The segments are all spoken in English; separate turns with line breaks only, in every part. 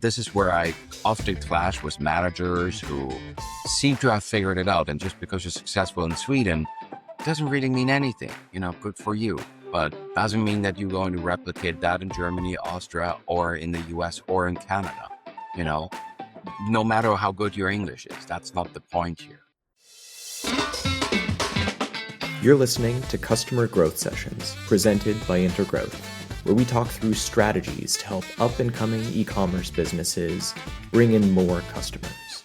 This is where I often clash with managers who seem to have figured it out. And just because you're successful in Sweden doesn't really mean anything. Good for you. But doesn't mean that you're going to replicate that in Germany, Austria, or in the US or in Canada. No matter how good your English is, that's not the point here.
You're listening to Customer Growth Sessions presented by Intergrowth, where we talk through strategies to help up-and-coming e-commerce businesses bring in more customers.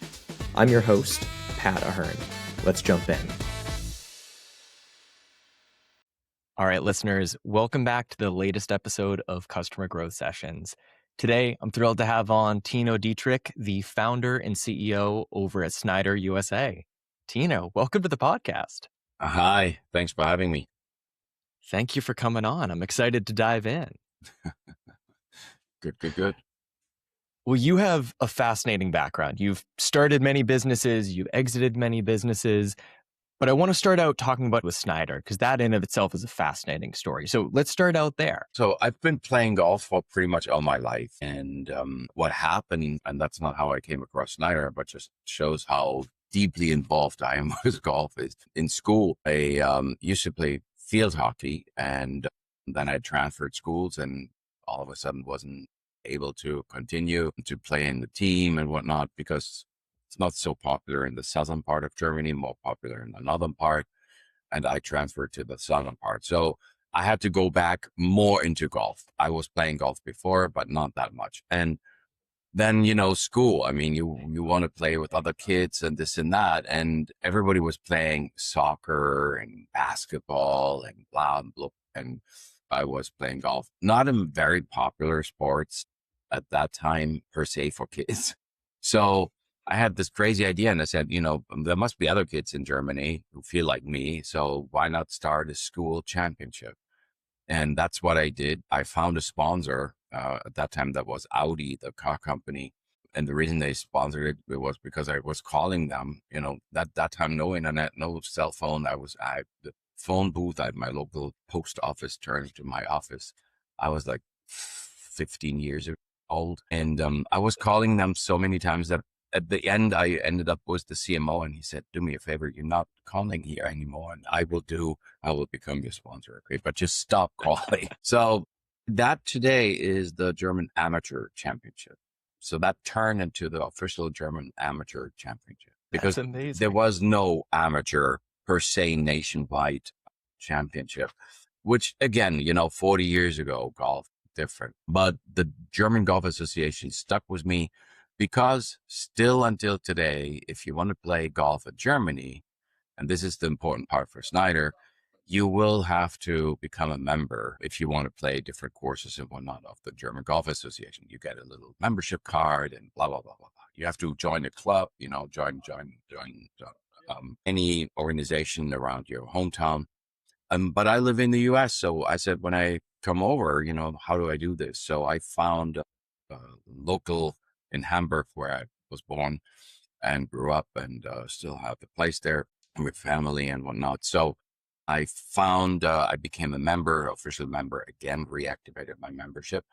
I'm your host, Pat Ahern. Let's jump in. All right, listeners, welcome back to the latest episode of Customer Growth Sessions. Today, I'm thrilled to have on Tino Dietrich, the founder and CEO over at SNYDER USA. Tino, welcome to the podcast.
Hi, thanks for having me.
Thank you for coming on. I'm excited to dive in.
Good.
Well, you have a fascinating background. You've started many businesses, you've exited many businesses, but I want to start out talking about with SNYDER because that in of itself is a fascinating story. So let's start out there.
So I've been playing golf for pretty much all my life. And what happened, and that's not how I came across SNYDER, but just shows how deeply involved I am with golf, is in school. I used to play field hockey, and then I transferred schools and all of a sudden wasn't able to continue to play in the team and whatnot because it's not so popular in the southern part of Germany, more popular in the northern part. And I transferred to the southern part. So I had to go back more into golf. I was playing golf before, but not that much. And then, school, I mean, you want to play with other kids and this and that. And everybody was playing soccer and basketball and blah, blah. And I was playing golf, not in very popular sports at that time per se for kids. So I had this crazy idea and I said, there must be other kids in Germany who feel like me. So why not start a school championship? And that's what I did. I found a sponsor. At that time, that was Audi, the car company. And the reason they sponsored it was because I was calling them, that time, no internet, no cell phone. The phone booth at my local post office turned into my office. I was like 15 years old. And I was calling them so many times that at the end, I ended up with the CMO and he said, do me a favor, you're not calling here anymore. And I will become your sponsor. Okay, but just stop calling. So that today is the German Amateur Championship. So that turned into the official German Amateur Championship because there was no amateur per se nationwide championship, which again, 40 years ago, golf different. But the German Golf Association stuck with me because still until today, if you want to play golf in Germany, and this is the important part for SNYDER, you will have to become a member if you want to play different courses and whatnot of the German Golf Association. You get a little membership card and blah, blah, blah, blah, blah. You have to join a club, join any organization around your hometown. But I live in the US. So I said, when I come over, how do I do this? So I found a local in Hamburg where I was born and grew up and still have the place there with family and whatnot. So I became a member, official member, again, reactivated my membership.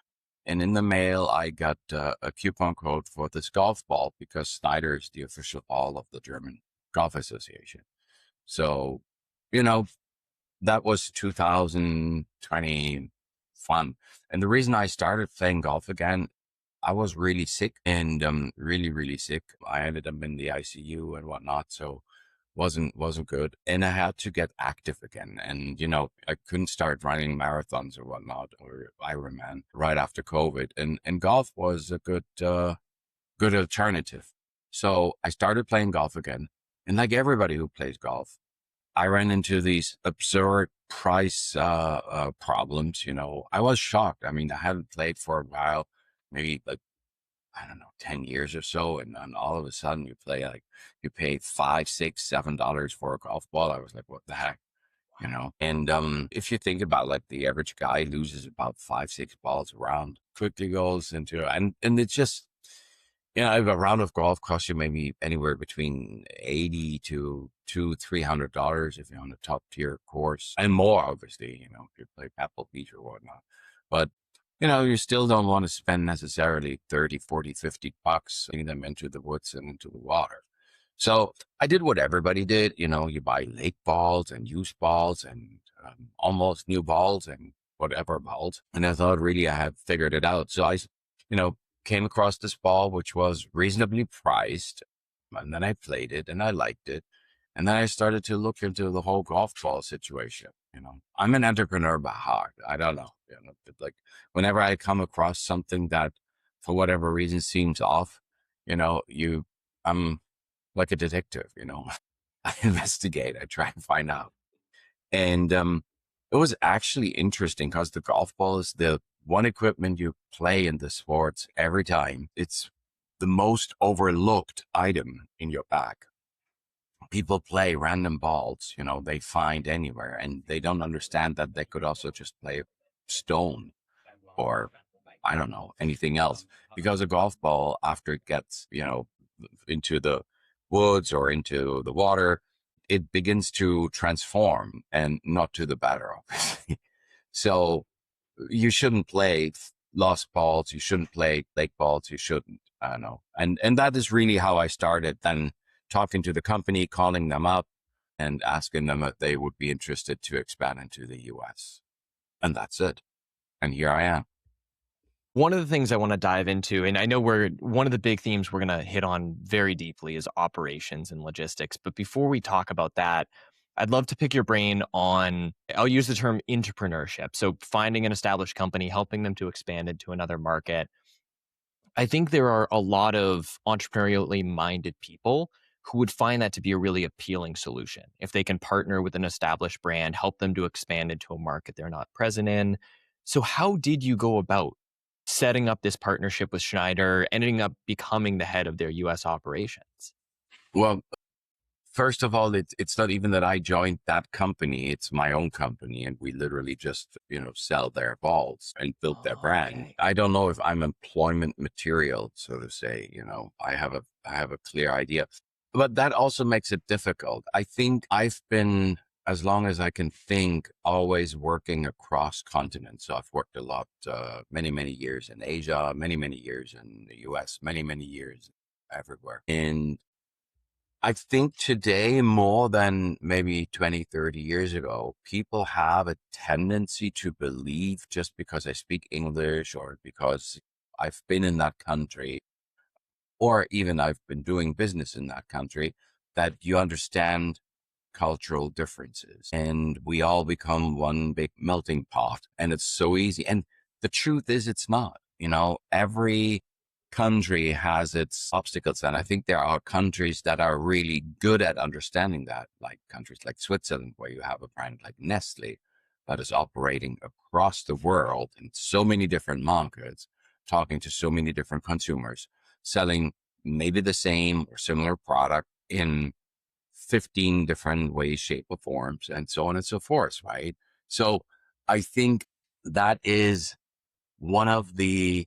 And in the mail, I got a coupon code for this golf ball because SNYDER is the official ball of the German Golf Association. So, that was 2020 fun. And the reason I started playing golf again, I was really sick and really, really sick. I ended up in the ICU and whatnot. So wasn't good. And I had to get active again. And, I couldn't start running marathons or whatnot or Ironman right after COVID. And golf was a good alternative. So I started playing golf again. And like everybody who plays golf, I ran into these absurd price problems. I was shocked. I mean, I hadn't played for a while, maybe like, I don't know, 10 years or so. And then all of a sudden you pay $5, $6, $7 for a golf ball. I was like, what the heck? And if you think about like the average guy loses about 5, 6 balls a round, quickly goes into, and it's just, a round of golf costs you maybe anywhere between $80 to $300 if you're on a top tier course, and more obviously, if you play Pebble Beach or whatnot. But you still don't want to spend necessarily 30, 40, 50 bucks getting them into the woods and into the water. So I did what everybody did. You buy lake balls and used balls and almost new balls and whatever balls. And I thought really I had figured it out. So I, came across this ball, which was reasonably priced. And then I played it and I liked it. And then I started to look into the whole golf ball situation. I'm an entrepreneur by heart. I don't know, but like whenever I come across something that for whatever reason seems off, I'm like a detective, I investigate, I try and find out. And it was actually interesting because the golf ball is the one equipment you play in the sports every time. It's the most overlooked item in your bag. People play random balls, they find anywhere, and they don't understand that they could also just play stone or I don't know, anything else. Because a golf ball, after it gets, into the woods or into the water, it begins to transform and not to the better, obviously. So you shouldn't play lost balls. You shouldn't play lake balls. You shouldn't, I don't know. And that is really how I started then talking to the company, calling them up and asking them if they would be interested to expand into the US. And that's it. And here I am.
One of the things I want to dive into, and I know one of the big themes we're going to hit on very deeply is operations and logistics. But before we talk about that, I'd love to pick your brain on, I'll use the term entrepreneurship. So finding an established company, helping them to expand into another market. I think there are a lot of entrepreneurially minded people who would find that to be a really appealing solution. If they can partner with an established brand, help them to expand into a market they're not present in. So how did you go about setting up this partnership with Schneider, ending up becoming the head of their US operations?
Well, first of all, it's not even that I joined that company. It's my own company. And we literally just, sell their balls and build their brand.
Okay.
I don't know if I'm employment material, so to say, I have a clear idea, but that also makes it difficult. I think I've been, as long as I can think, always working across continents. So I've worked a lot, many, many years in Asia, many, many years in the US, many, many years everywhere. And I think today, more than maybe 20, 30 years ago, people have a tendency to believe just because I speak English or because I've been in that country, or even I've been doing business in that country, that you understand cultural differences and we all become one big melting pot and it's so easy. And the truth is it's not, every country has its obstacles. And I think there are countries that are really good at understanding that, like countries like Switzerland, where you have a brand like Nestle that is operating across the world in so many different markets, talking to so many different consumers, selling maybe the same or similar product in 15 different ways, shape, or forms, and so on and so forth, right? So I think that is one of the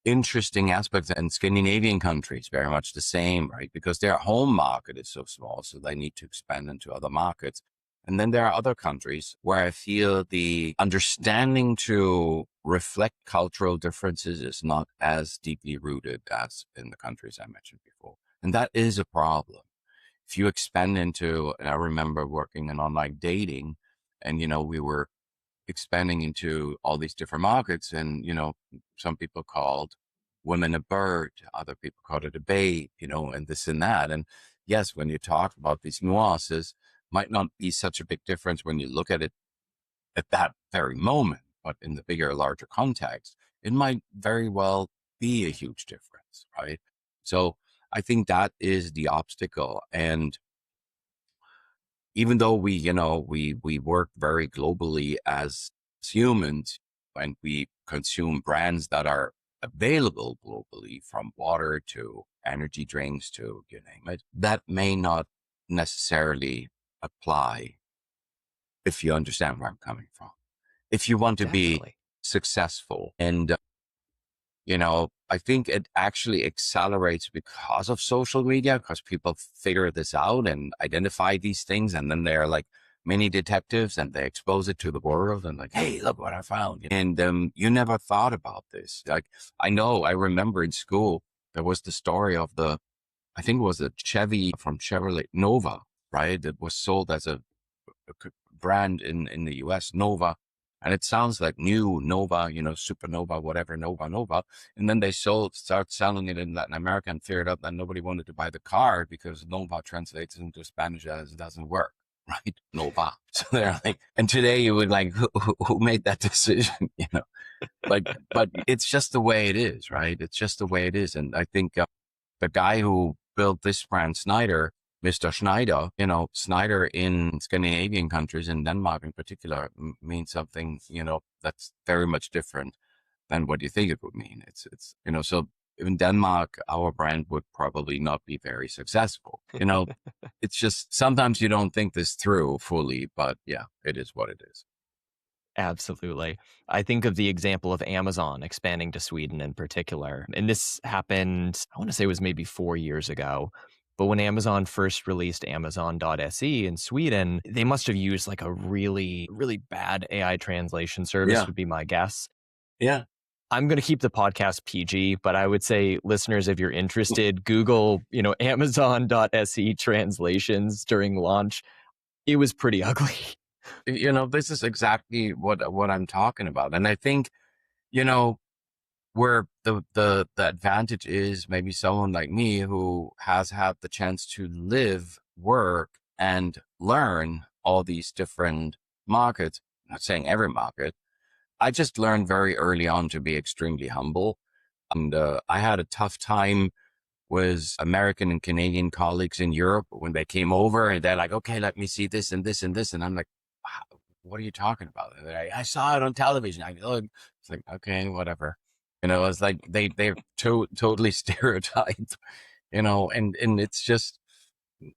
interesting aspects, and Scandinavian countries very much the same, right? Because their home market is so small, so they need to expand into other markets. And then there are other countries where I feel the understanding to reflect cultural differences is not as deeply rooted as in the countries I mentioned before. And that is a problem. If you expand into, and I remember working in online dating, and, we were expanding into all these different markets, and, some people called women a bird, other people called it a babe, and this and that. And yes, when you talk about these nuances, might not be such a big difference when you look at it at that very moment, but in the bigger, larger context, it might very well be a huge difference, right? So I think that is the obstacle. And even though we work very globally as humans, and we consume brands that are available globally, from water to energy drinks to you name it, that may not necessarily apply if you understand where I'm coming from. If you want to be
Definitely.
successful, and I think it actually accelerates because of social media, because people figure this out and identify these things. And then they're like mini detectives and they expose it to the world and like, hey, look what I found. And you never thought about this. Like, I remember in school, there was the story of I think it was a Chevy from Chevrolet Nova, right? That was sold as a brand in the US, Nova. And it sounds like new Nova, Supernova, whatever, Nova. And then they start selling it in Latin America and figured out that nobody wanted to buy the car because Nova translates into Spanish as it doesn't work, right? Nova. So they're like, and today you would like, who made that decision, but it's just the way it is, right? It's just the way it is. And I think the guy who built this brand, SNYDER, Mr. Schneider, SNYDER in Scandinavian countries, in Denmark in particular, means something, that's very much different than what you think it would mean. It's, so in Denmark, our brand would probably not be very successful. It's just, sometimes you don't think this through fully, but yeah, it is what it is.
Absolutely. I think of the example of Amazon expanding to Sweden in particular. And this happened, I want to say it was maybe 4 years ago. But when Amazon first released Amazon.se in Sweden, they must have used like a really, really bad AI translation service, would be my guess.
Yeah.
I'm going to keep the podcast PG, but I would say, listeners, if you're interested, Google, Amazon.se translations during launch. It was pretty ugly.
This is exactly what I'm talking about. And I think, where the advantage is maybe someone like me who has had the chance to live, work, and learn all these different markets. I'm not saying every market. I just learned very early on to be extremely humble. And I had a tough time with American and Canadian colleagues in Europe when they came over and they're like, okay, let me see this and this and this. And I'm like, what are you talking about? And I saw it on television. It's like, okay, whatever. It's like they're totally stereotyped, and it's just,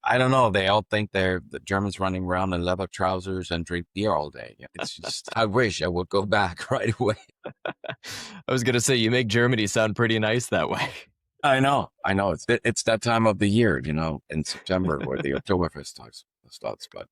I don't know. They all think they're the Germans running around in leather trousers and drink beer all day. It's just, I wish I would go back right away.
I was going to say, you make Germany sound pretty nice that way.
I know. It's that time of the year, in September where the Oktoberfest starts, but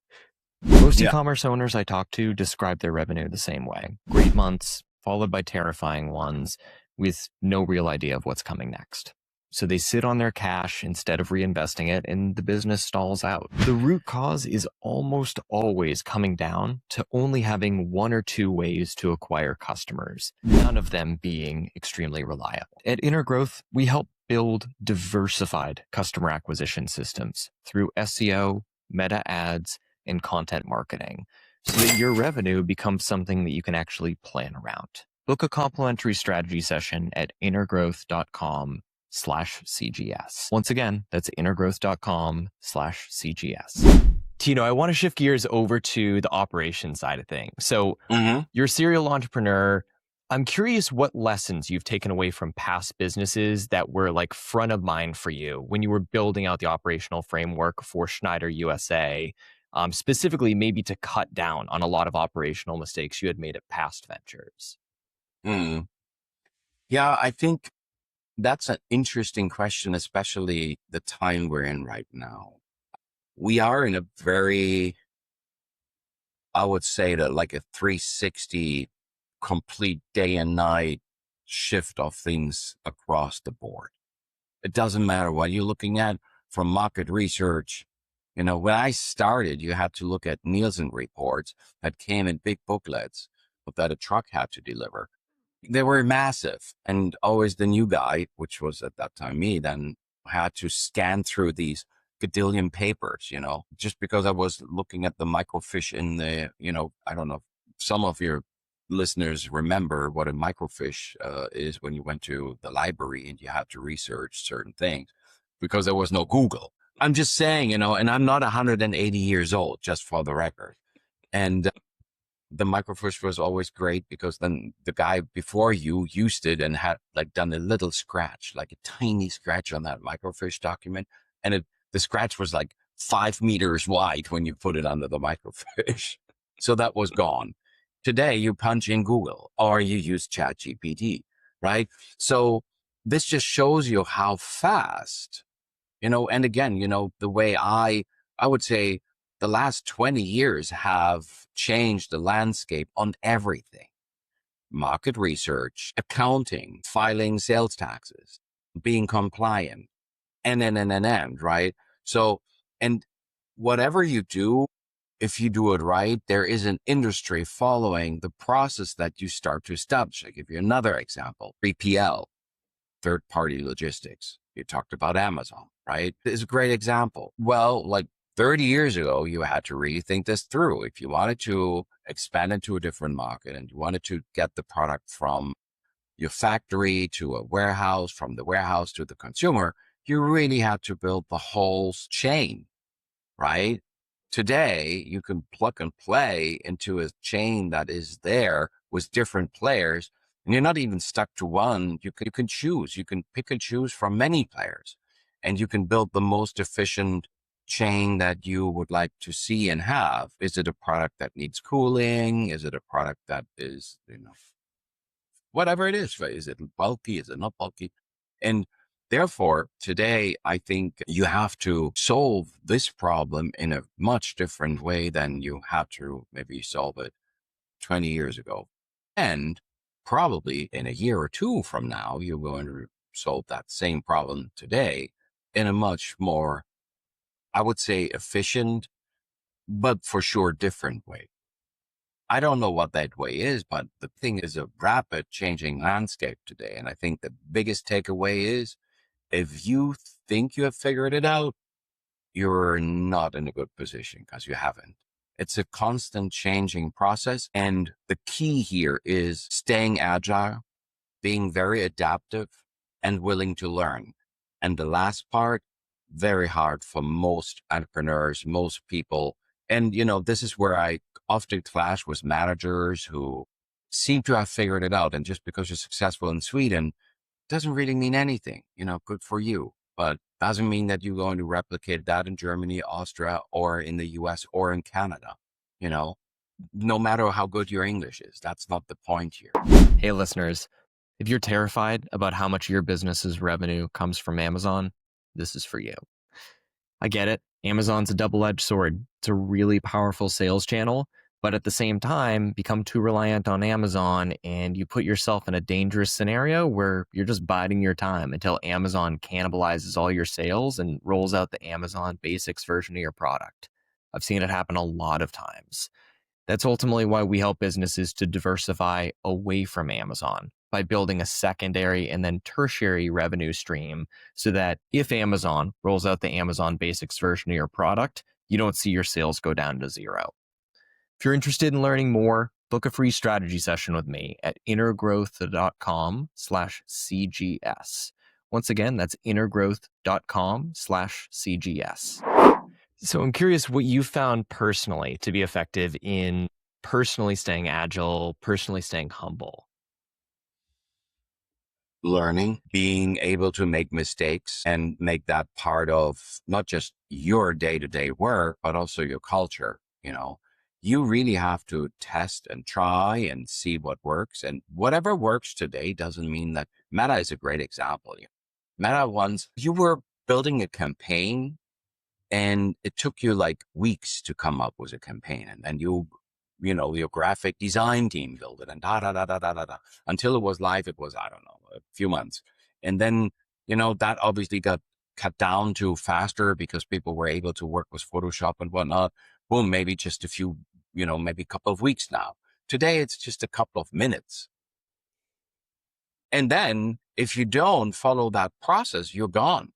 most e-commerce owners I talk to describe their revenue the same way. Great months, followed by terrifying ones with no real idea of what's coming next. So they sit on their cash instead of reinvesting it, and the business stalls out. The root cause is almost always coming down to only having one or two ways to acquire customers, none of them being extremely reliable. At Intergrowth, we help build diversified customer acquisition systems through SEO, meta ads, and content marketing, so that your revenue becomes something that you can actually plan around. Book a complimentary strategy session at intergrowth.com/CGS. Once again, that's intergrowth.com/CGS. Tino, I want to shift gears over to the operations side of things. So you're a serial entrepreneur. I'm curious what lessons you've taken away from past businesses that were like front of mind for you when you were building out the operational framework for SNYDER USA. Specifically, maybe to cut down on a lot of operational mistakes you had made at past ventures.
Yeah, I think that's an interesting question, especially the time we're in right now. We are in a very, I would say that like a 360 complete day and night shift of things across the board. It doesn't matter what you're looking at from market research. When I started, you had to look at Nielsen reports that came in big booklets that a truck had to deliver. They were massive, and always the new guy, which was at that time me, then had to scan through these gadillion papers, just because I was looking at the microfiche in the, I don't know, some of your listeners remember what a microfiche is when you went to the library and you had to research certain things because there was no Google. I'm just saying, and I'm not 180 years old, just for the record. And the microfiche was always great because then the guy before you used it and had like done a little scratch, like a tiny scratch on that microfiche document. And the scratch was like 5 meters wide when you put it under the microfiche. So that was gone. Today you punch in Google or you use ChatGPT, right? So this just shows you how fast, and again, the way I would say the last 20 years have changed the landscape on everything: market research, accounting, filing sales taxes, being compliant, and, right? So, and whatever you do, if you do it right, there is an industry following the process that you start to establish. I'll give you another example: 3PL, third party logistics. You talked about Amazon, right? It's a great example. Well, like 30 years ago, you had to really think this through. If you wanted to expand into a different market and you wanted to get the product from your factory to a warehouse, from the warehouse to the consumer, you really had to build the whole chain, right? Today, you can plug and play into a chain that is there with different players, and you're not even stuck to one. You can choose. You can pick and choose from many players, and you can build the most efficient chain that you would like to see and have. Is it a product that needs cooling? Is it a product that is, whatever it is it bulky? Is it not bulky? And therefore, today, I think you have to solve this problem in a much different way than you had to maybe solve it 20 years ago. And probably in a year or two from now, you're going to solve that same problem today in a much more, I would say, efficient, but for sure different way. I don't know what that way is, but the thing is a rapid changing landscape today. And I think the biggest takeaway is, if you think you have figured it out, you're not in a good position, because you haven't. It's a constant changing process. And the key here is staying agile, being very adaptive, and willing to learn. And the last part, very hard for most entrepreneurs, most people. And, this is where I often clash with managers who seem to have figured it out. And just because you're successful in Sweden doesn't really mean anything. Good for you, but doesn't mean that you're going to replicate that in Germany, Austria, or in the US or in Canada. No matter how good your English is, that's not the point here.
Hey, listeners, if you're terrified about how much your business's revenue comes from Amazon, this is for you. I get it. Amazon's a double-edged sword. It's a really powerful sales channel, but at the same time, become too reliant on Amazon and you put yourself in a dangerous scenario where you're just biding your time until Amazon cannibalizes all your sales and rolls out the Amazon Basics version of your product. I've seen it happen a lot of times. That's ultimately why we help businesses to diversify away from Amazon by building a secondary and then tertiary revenue stream, so that if Amazon rolls out the Amazon Basics version of your product, you don't see your sales go down to zero. If you're interested in learning more, book a free strategy session with me at intergrowth.com/CGS. Once again, that's intergrowth.com/CGS. So I'm curious what you found personally to be effective in personally staying agile, personally staying humble.
Learning, being able to make mistakes and make that part of not just your day-to-day work, but also your culture. You really have to test and try and see what works. And whatever works today doesn't mean that. Meta is a great example. Meta, once you were building a campaign and it took you like weeks to come up with a campaign, and then your graphic design team built it and until it was live. It was, I don't know, a few months. And then, that obviously got cut down to faster because people were able to work with Photoshop and whatnot. Boom, maybe just a few, maybe a couple of weeks now. Today, it's just a couple of minutes. And then if you don't follow that process, you're gone.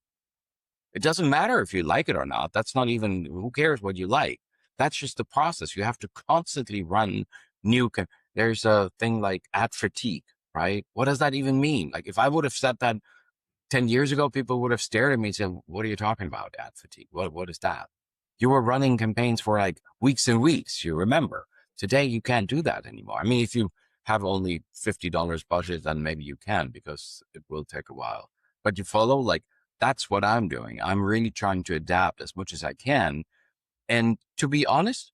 It doesn't matter if you like it or not. That's not even, who cares what you like? That's just the process. You have to constantly run new. There's a thing like ad fatigue, right? What does that even mean? Like, if I would have said that 10 years ago, people would have stared at me and said, what are you talking about, ad fatigue? What is that? You were running campaigns for like weeks and weeks, you remember. Today, you can't do that anymore. I mean, if you have only $50 budget, then maybe you can, because it will take a while. But you follow, like, that's what I'm doing. I'm really trying to adapt as much as I can. And to be honest,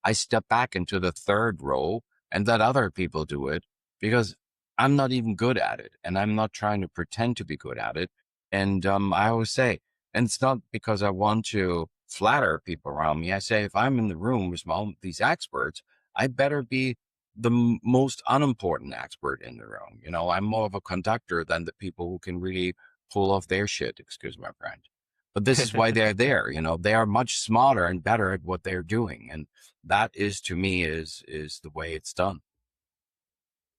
I step back into the third row and let other people do it, because I'm not even good at it. And I'm not trying to pretend to be good at it. And I always say, and it's not because I want to flatter people around me. I say, if I'm in the room with all these experts, I better be the most unimportant expert in the room. I'm more of a conductor than the people who can really pull off their shit, excuse my French. But this is why they're there. They are much smarter and better at what they're doing. And that is, to me, is the way it's done.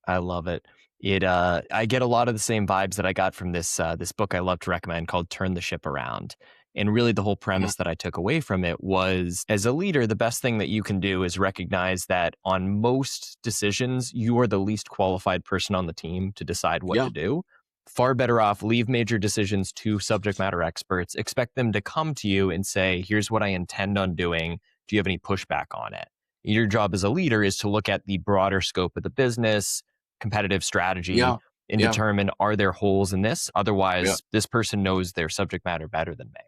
I love it. I get a lot of the same vibes that I got from this book I love to recommend called Turn the Ship Around. And really the whole premise that I took away from it was, as a leader, the best thing that you can do is recognize that on most decisions, you are the least qualified person on the team to decide what to do. Far better off, leave major decisions to subject matter experts, expect them to come to you and say, here's what I intend on doing. Do you have any pushback on it? Your job as a leader is to look at the broader scope of the business, competitive strategy, and determine, are there holes in this? Otherwise, this person knows their subject matter better than me.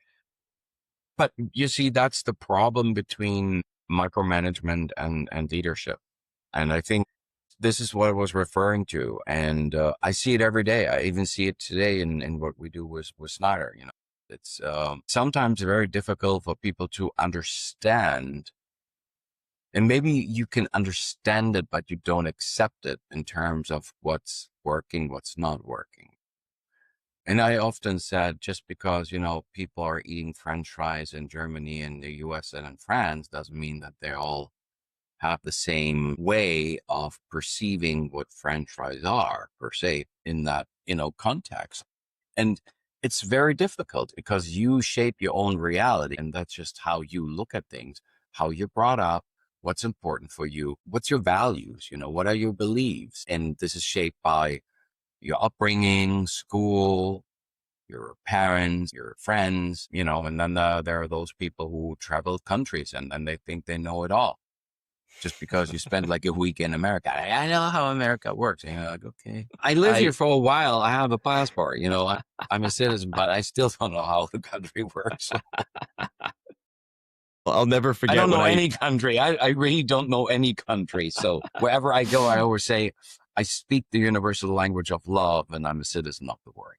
But you see, that's the problem between micromanagement and leadership. And I think this is what I was referring to. And I see it every day. I even see it today in what we do with SNYDER. It's sometimes very difficult for people to understand. And maybe you can understand it, but you don't accept it in terms of what's working, what's not working. And I often said, just because, people are eating French fries in Germany and the US and in France doesn't mean that they all have the same way of perceiving what French fries are, per se, in that, context. And it's very difficult because you shape your own reality. And that's just how you look at things, how you're brought up, what's important for you, what's your values, what are your beliefs? And this is shaped by your upbringing, school, your parents, your friends, and then there are those people who travel countries and then they think they know it all. Just because you spend like a week in America. I know how America works. And you're like, okay. I live here for a while. I have a passport, I'm a citizen, but I still don't know how the country works.
I'll never forget.
I don't know any country. I really don't know any country. So wherever I go, I always say, I speak the universal language of love and I'm a citizen of the world.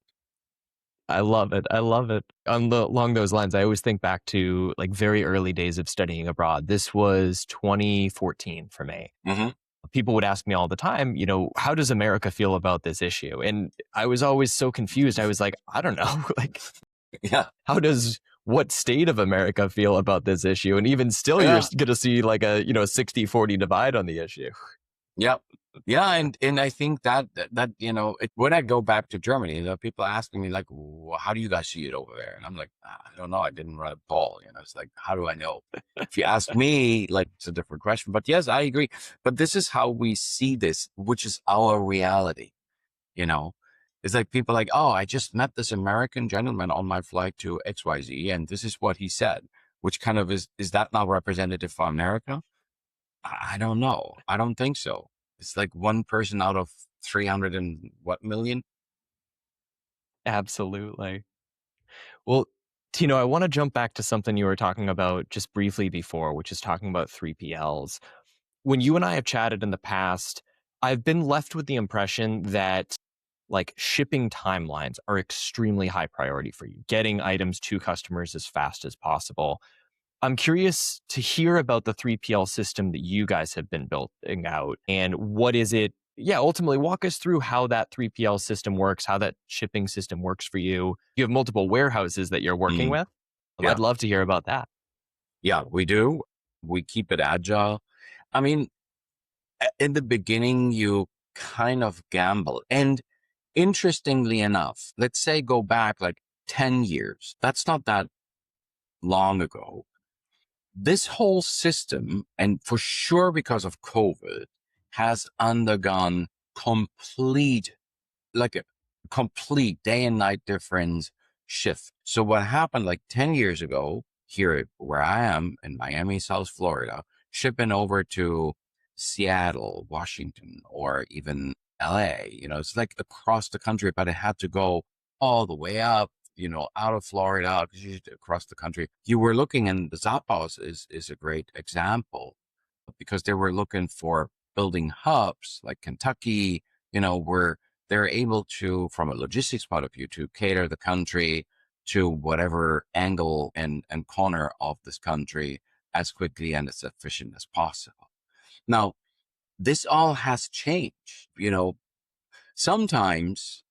I love it. I love it. Along those lines, I always think back to like very early days of studying abroad. This was 2014 for me. Mm-hmm. People would ask me all the time, how does America feel about this issue? And I was always so confused. I was like, I don't know. How does what state of America feel about this issue? And even still, you're going to see like a 60-40 divide on the issue.
Yep. Yeah. And I think that when I go back to Germany, people are asking me like, well, how do you guys see it over there? And I'm like, I don't know. I didn't run a poll. It's like, how do I know? If you ask me, like, it's a different question. But yes, I agree. But this is how we see this, which is our reality. It's like people like, oh, I just met this American gentleman on my flight to XYZ, and this is what he said, which kind of is that not representative for America? I don't know. I don't think so. It's like one person out of 300 and what million?
Absolutely. Well, Tino, I want to jump back to something you were talking about just briefly before, which is talking about 3PLs. When you and I have chatted in the past, I've been left with the impression that like shipping timelines are extremely high priority for you, getting items to customers as fast as possible. I'm curious to hear about the 3PL system that you guys have been building out and what is it? Yeah, ultimately walk us through how that 3PL system works, how that shipping system works for you. You have multiple warehouses that you're working with. I'd love to hear about that.
Yeah, we do. We keep it agile. I mean, in the beginning, you kind of gamble. And interestingly enough, let's say go back like 10 years. That's not that long ago. This whole system, and for sure because of COVID, has undergone complete day and night difference shift. So what happened like 10 years ago here where I am in Miami, South Florida, shipping over to Seattle, Washington, or even LA, it's like across the country, but it had to go all the way up, out of Florida, across the country. You were looking, and the Zappos is a great example because they were looking for building hubs like Kentucky, where they're able to, from a logistics point of view, to cater the country to whatever angle and corner of this country as quickly and as efficient as possible. Now, this all has changed, sometimes,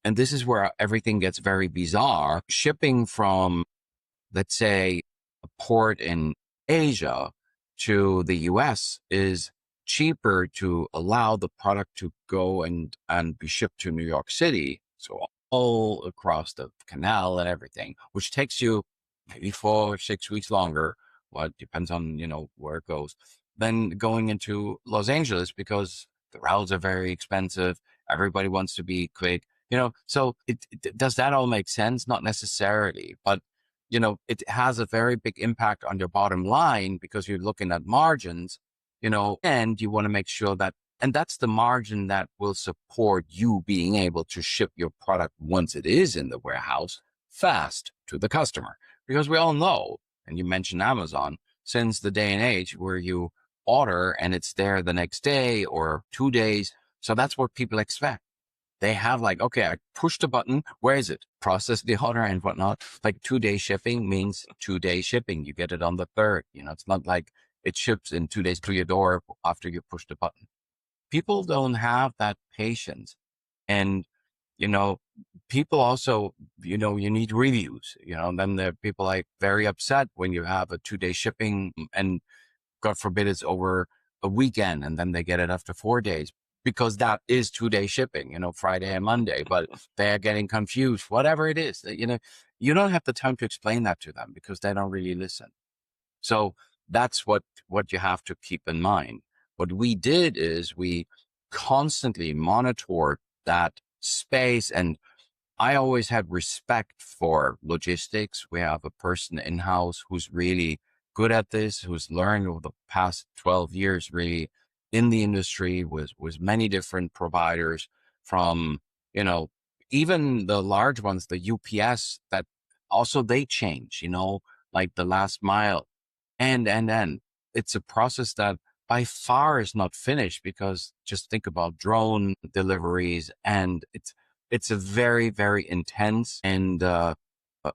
and this is where everything gets very bizarre. Shipping from, let's say, a port in Asia to the US is cheaper to allow the product to go and be shipped to New York City. So all across the canal and everything, which takes you maybe 4 or 6 weeks longer. Well, it depends on, where it goes, than going into Los Angeles, because the routes are very expensive. Everybody wants to be quick, so does that all make sense? Not necessarily, but it has a very big impact on your bottom line, because you're looking at margins, and you want to make sure that, and that's the margin that will support you being able to ship your product once it is in the warehouse fast to the customer. Because we all know, and you mentioned Amazon, since the day and age where you order and it's there the next day or 2 days. So that's what people expect. They have like, okay, I push the button. Where is it? Process the order and whatnot. Like 2-day shipping means 2-day shipping. You get it on the 3rd. It's not like it ships in 2 days to your door after you push the button. People don't have that patience. And, people also, you need reviews, then the people like very upset when you have a 2-day shipping and God forbid it's over a weekend and then they get it after 4 days, because that is 2-day shipping, Friday and Monday, but they're getting confused, whatever it is, you don't have the time to explain that to them because they don't really listen. So that's what you have to keep in mind. What we did is we constantly monitored that space, and I always had respect for logistics. We have a person in-house who's really good at this, who's learned over the past 12 years, really in the industry with many different providers, from, even the large ones, the UPS, that also they change, like the last mile. And it's a process that by far is not finished, because just think about drone deliveries, and it's a very, very intense and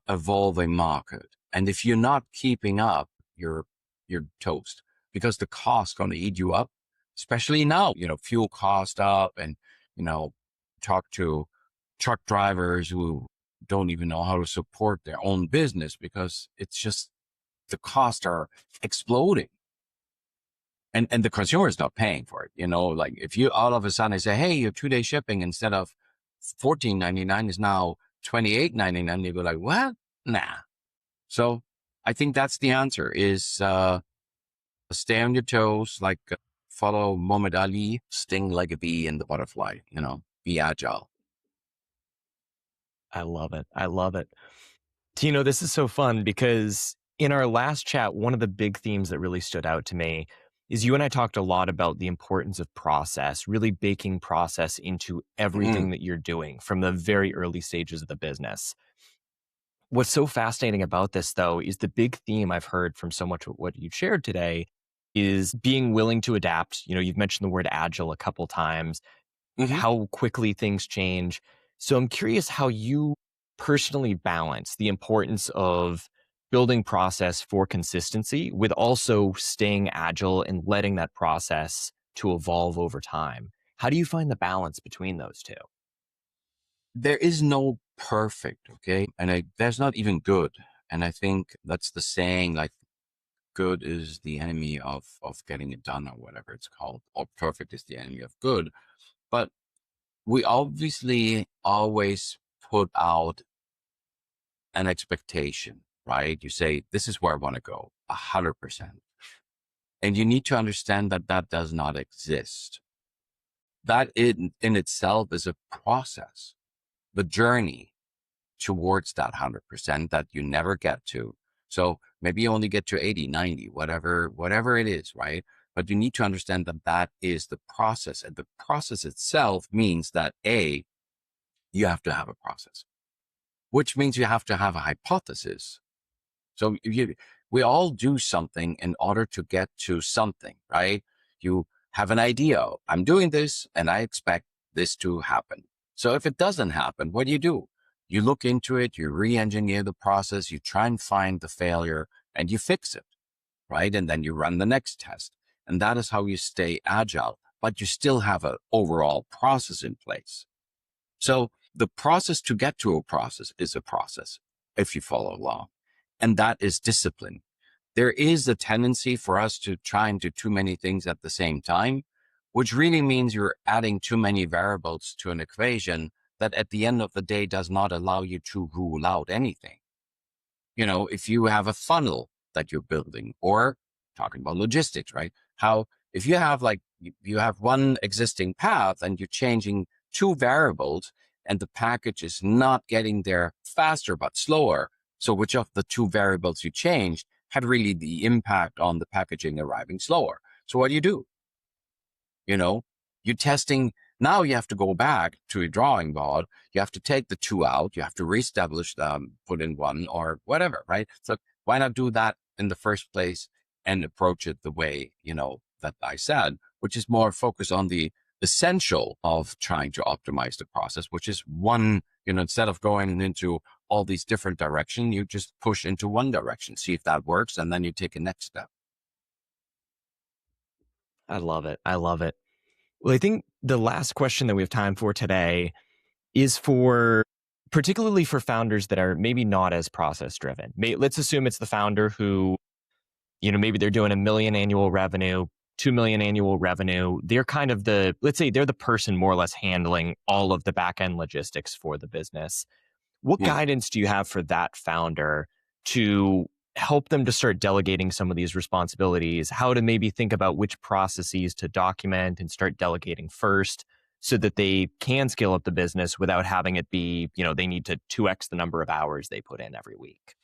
evolving market. And if you're not keeping up, you're toast, because the cost going to eat you up, especially now, fuel cost up, and, talk to truck drivers who don't even know how to support their own business, because it's just, the costs are exploding. And the consumer is not paying for it. Like if you all of a sudden say, hey, your 2-day shipping instead of $14.99 is now $28.99, you go like, what? Nah. So I think that's the answer, is stay on your toes, like follow Muhammad Ali, sting like a bee in the butterfly, be agile.
I love it. I love it. Tino, this is so fun, because in our last chat, one of the big themes that really stood out to me is you and I talked a lot about the importance of process, really baking process into everything that you're doing from the very early stages of the business. What's so fascinating about this, though, is the big theme I've heard from so much of what you've shared today is being willing to adapt. You've mentioned the word agile a couple times, how quickly things change. So I'm curious how you personally balance the importance of building process for consistency with also staying agile and letting that process to evolve over time. How do you find the balance between those two?
There is no perfect, okay? And there's not even good. And I think that's the saying, like, good is the enemy of getting it done, or whatever it's called, or perfect is the enemy of good. But we obviously always put out an expectation, right? You say, this is where I want to go, 100%. And you need to understand that that does not exist. That in itself is a process, the journey towards that 100% that you never get to. So maybe you only get to 80, 90, whatever it is, right? But you need to understand that that is the process. And the process itself means that you have to have a process, which means you have to have a hypothesis. So we all do something in order to get to something, right? You have an idea. I'm doing this and I expect this to happen. So if it doesn't happen, what do? You look into it, you re-engineer the process, you try and find the failure and you fix it, right? And then you run the next test. And that is how you stay agile, but you still have an overall process in place. So the process to get to a process is a process if you follow along. And that is discipline. There is a tendency for us to try and do too many things at the same time, which really means you're adding too many variables to an equation that at the end of the day does not allow you to rule out anything. If you have a funnel that you're building, or talking about logistics, right? How, if you have you have one existing path and you're changing two variables and the package is not getting there faster, but slower. So which of the two variables you changed had really the impact on the packaging arriving slower? So what do? You're testing. Now you have to go back to a drawing board. You have to take the two out. You have to reestablish them, put in one or whatever, right? So why not do that in the first place and approach it the way, that I said, which is more focused on the essential of trying to optimize the process, which is one, instead of going into all these different directions, you just push into one direction, see if that works, and then you take a next step.
I love it. I love it. Well, I think the last question that we have time for today is particularly for founders that are maybe not as process driven. Let's assume it's the founder who, maybe they're doing $1 million annual revenue, $2 million annual revenue. They're kind of let's say they're the person more or less handling all of the back end logistics for the business. What guidance do you have for that founder to help them to start delegating some of these responsibilities? How to maybe think about which processes to document and start delegating first so that they can scale up the business without having it be, they need to 2x the number of hours they put in every week?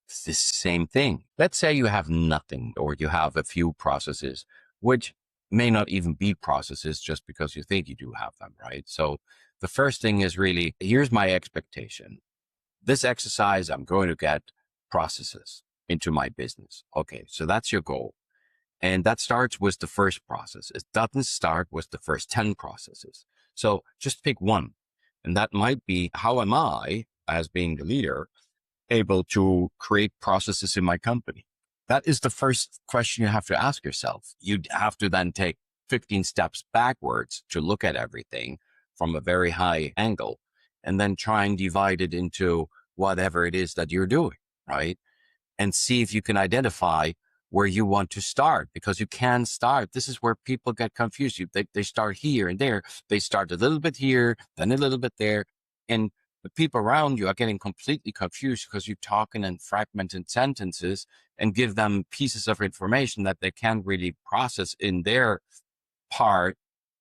It's the same thing. Let's say you have nothing, or you have a few processes, which may not even be processes just because you think you do have them, right? So the first thing is really, here's my expectation. This exercise, I'm going to get processes into my business. Okay, so that's your goal. And that starts with the first process. It doesn't start with the first 10 processes. So just pick one. And that might be, how am I, as being the leader, able to create processes in my company? That is the first question you have to ask yourself. You have to then take 15 steps backwards to look at everything from a very high angle, and then try and divide it into whatever it is that you're doing, right? And see if you can identify where you want to start, because you can start. This is where people get confused. They start here and there. They start a little bit here, then a little bit there. And the people around you are getting completely confused because you're talking in fragmented sentences and give them pieces of information that they can't really process in their part.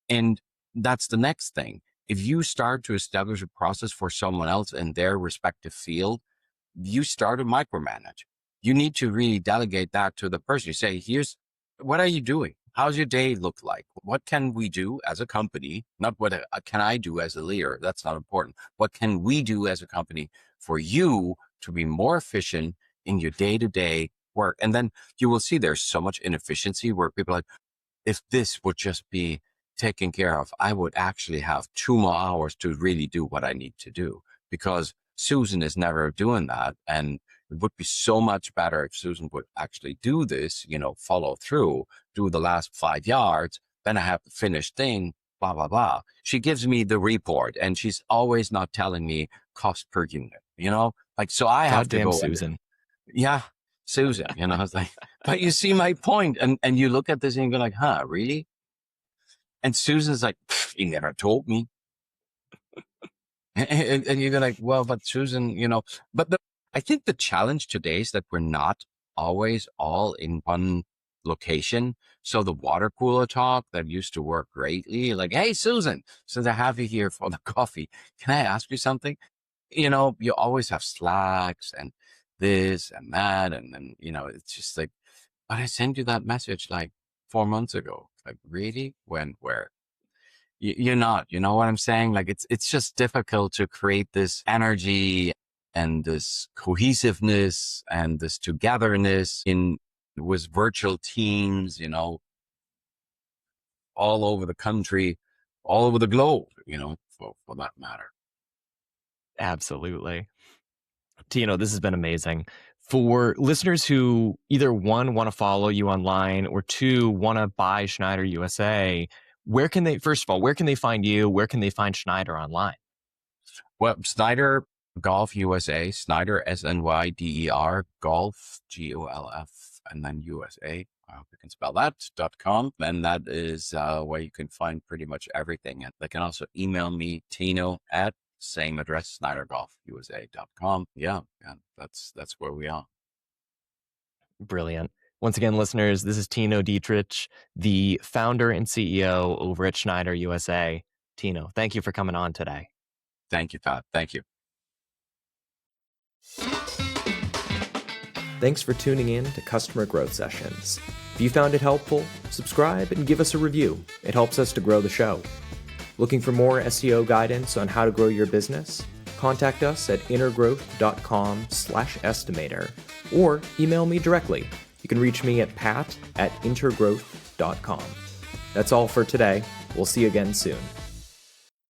And that's the next thing. If you start to establish a process for someone else in their respective field, you start to micromanage. You need to really delegate that to the person. You say, what are you doing? How's your day look like? What can we do as a company? Not what can I do as a leader? That's not important. What can we do as a company for you to be more efficient in your day-to-day work? And then you will see there's so much inefficiency where people are like, if this would just be taken care of, I would actually have 2 more hours to really do what I need to do, because Susan is never doing that. And it would be so much better if Susan would actually do this, follow through, do the last 5 yards, then I have the finished thing, blah, blah, blah. She gives me the report and she's always not telling me cost per unit, so I have to go.
Susan.
Yeah, Susan, I was like, but you see my point. And you look at this and you're like, huh, really? And Susan's like, you never told me. And you're like, well, but Susan, but I think the challenge today is that we're not always all in one location. So the water cooler talk that used to work greatly, like, hey, Susan, since I have you here for the coffee, can I ask you something? You always have Slacks and this and that. And then, it's just like, but I sent you that message like 4 months ago. Like, really? When, where? You're not, you know what I'm saying? Like, it's just difficult to create this energy and this cohesiveness and this togetherness with virtual teams, all over the country, all over the globe, for that matter.
Absolutely. Tino, this has been amazing. For listeners who either one, want to follow you online, or two, want to buy SNYDER USA, first of all, where can they find you? Where can they find SNYDER online?
Well, SNYDER Golf USA, SNYDER SNYDER Golf GOLF, and then USA. I hope you can spell that.com. And that is where you can find pretty much everything. And they can also email me, Tino, at same address, SNYDERGolfUSA.com. Yeah, that's where we are.
Brilliant. Once again, listeners, this is Tino Dietrich, the founder and CEO over at SNYDER USA. Tino, thank you for coming on today.
Thank you, Todd. Thank you.
Thanks for tuning in to Customer Growth Sessions. If you found it helpful, subscribe and give us a review. It helps us to grow the show. Looking for more SEO guidance on how to grow your business? Contact us at intergrowth.com/estimator or email me directly. You can reach me at pat@intergrowth.com. That's all for today. We'll see you again soon.